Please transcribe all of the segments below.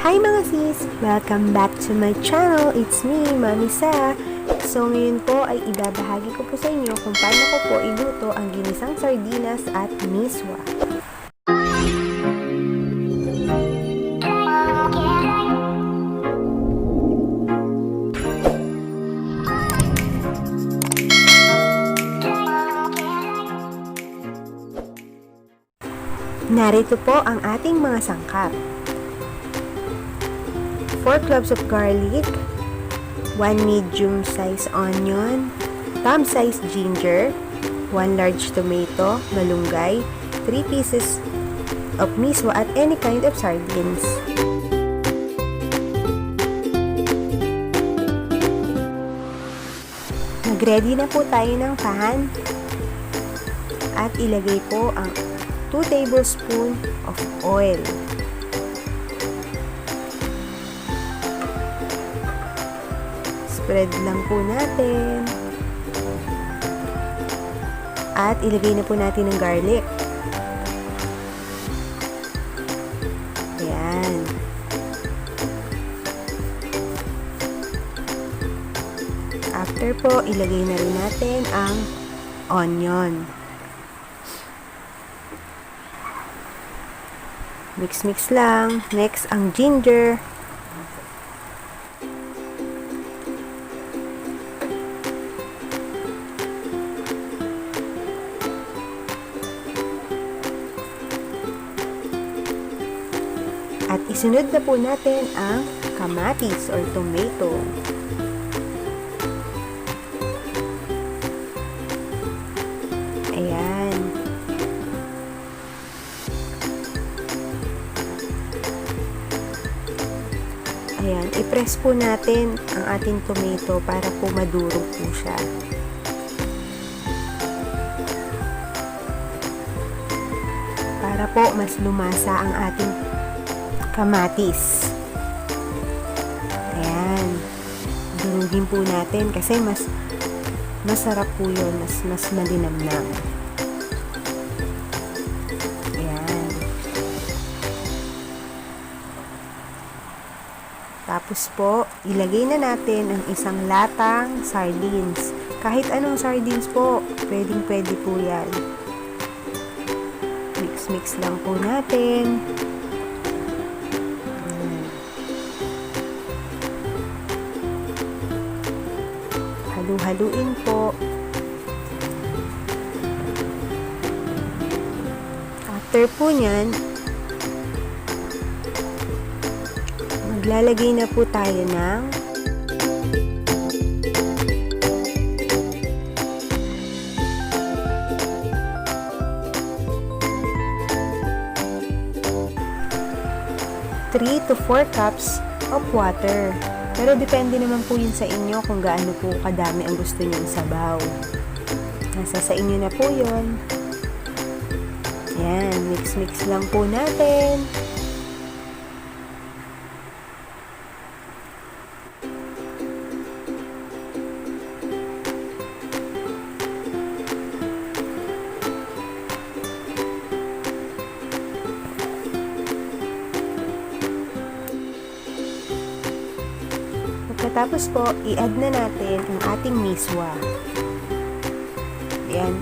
Hi mga sis! Welcome back to my channel. It's me, Mami Sa. So ngayon po ay ibabahagi ko po sa inyo kung paano ko po iluto ang ginisang sardinas at miswa. Narito po ang ating mga sangkap. 4 cloves of garlic, 1 medium size onion, thumb size ginger, 1 large tomato, malunggay, 3 pieces of miswa at any kind of sardines. Nag-ready na po tayo ng pan at ilagay po ang 2 tablespoons of oil. Spread lang po natin. At ilagay na po natin ng garlic. Ayan. After po, ilagay na rin natin ang onion. Mix lang. Next, ang ginger. At isunod na po natin ang kamatis or tomato. Ayan. Ayan, i-press po natin ang ating tomato para po madurog po siya. Para po mas lumasa ang ating kamatis. Ayan. Durugin po natin kasi mas masarap po yun. Mas malinamnam. Ayan. Tapos po, ilagay na natin ang isang latang sardines. Kahit anong sardines po, pwedeng-pwede po yan. Mix lang po natin. Halu-haluin po. After po nyan, maglalagay na po tayo ng three to 4 cups of water. Pero depende naman po yun sa inyo kung gaano po kadami ang gusto nyong sabaw. Nasa sa inyo na po yun. Ayan, mix lang po natin. Pagkatapos po, i-add na natin ang ating miswa. Ayan.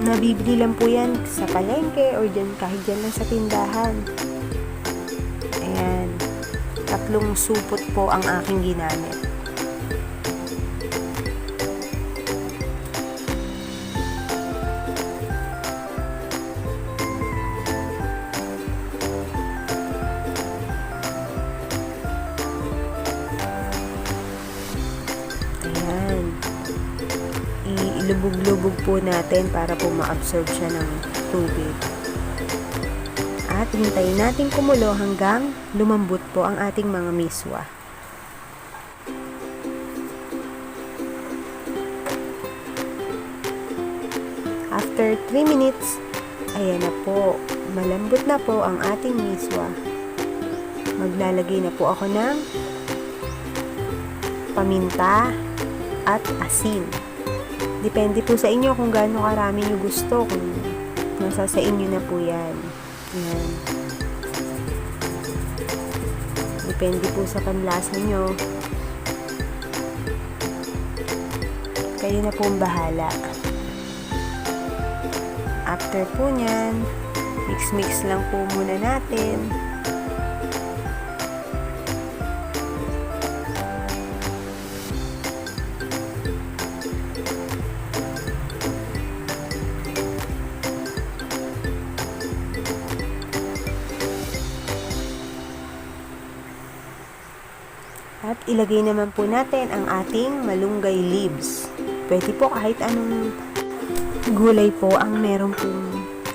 Nabibili lang po yan sa palengke or dyan, kahit dyan lang sa tindahan. Ayan. 3 supot po ang aking ginamit. Ilubog-lubog po natin para po ma-absorb siya ng tubig. At hintayin natin kumulo hanggang lumambot po ang ating mga miswa. After 3 minutes, ayan na po. Malambot na po ang ating miswa. Maglalagay na po ako ng paminta at asin. Depende po sa inyo kung gaano karami nyo gusto. Kung nasa sa inyo na po yan. Ayan. Depende po sa panlasa nyo. Kayo na pong bahala. After po nyan, mix-mix lang po muna natin. At ilagay naman po natin ang ating malunggay leaves. Pwede po kahit anong gulay po ang meron po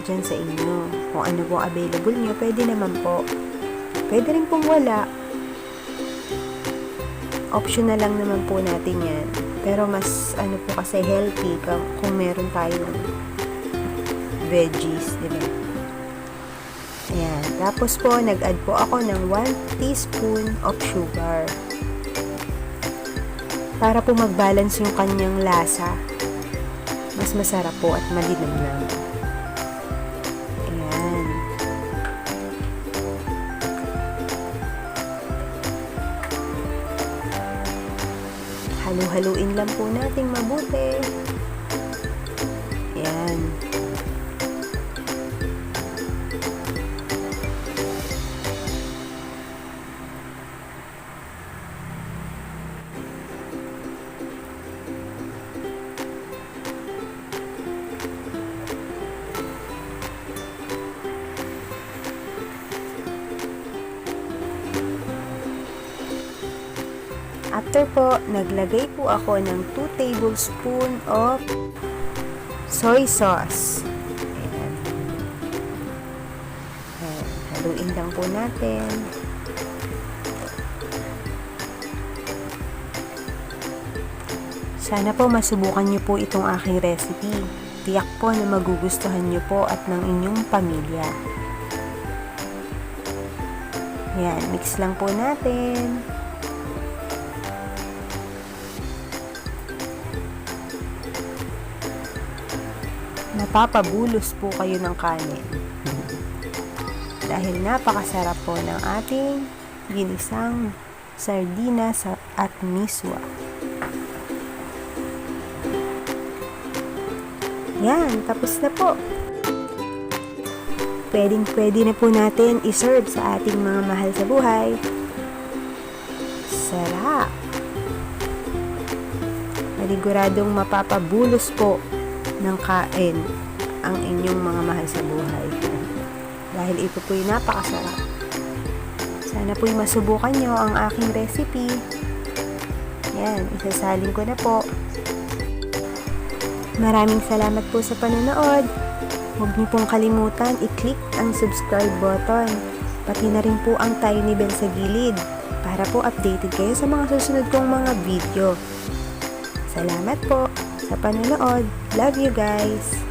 dyan sa inyo. Kung ano po available nyo, pwede naman po. Pwede rin pong wala. Optional lang naman po natin yan. Pero mas ano po kasi healthy kung meron tayong veggies, diba? Ayan. Tapos po, nag-add po ako ng 1 teaspoon of sugar. Para po mag-balance yung kanyang lasa. Mas masarap po at malinamnam. Ayan. Halu-haluin lang po nating mabuti. Ayan. After po, naglagay po ako ng 2 tablespoon of soy sauce. Ayan. Ayan. Haluin lang po natin. Sana po masubukan nyo po itong aking recipe. Tiyak po na magugustuhan nyo po at ng inyong pamilya. Ayan, mix lang po natin. Napapabulos po kayo ng kanin. Dahil napakasarap po ng ating ginisang sardinas at misua. Yan, tapos na po. Pwede na po natin i-serve sa ating mga mahal sa buhay. Sarap! Paniguradong mapapabulos po ng kain ang inyong mga mahal sa buhay. Dahil ito po'y napakasarap. Sana po'y masubukan nyo ang aking recipe. Yan, isasalin ko na po. Maraming salamat po sa panonood. Huwag niyo pong kalimutan i-click ang subscribe button. Pati na rin po ang tiny bell sa gilid para po updated kayo sa mga susunod kong mga video. Salamat po sa panonood. Love you guys!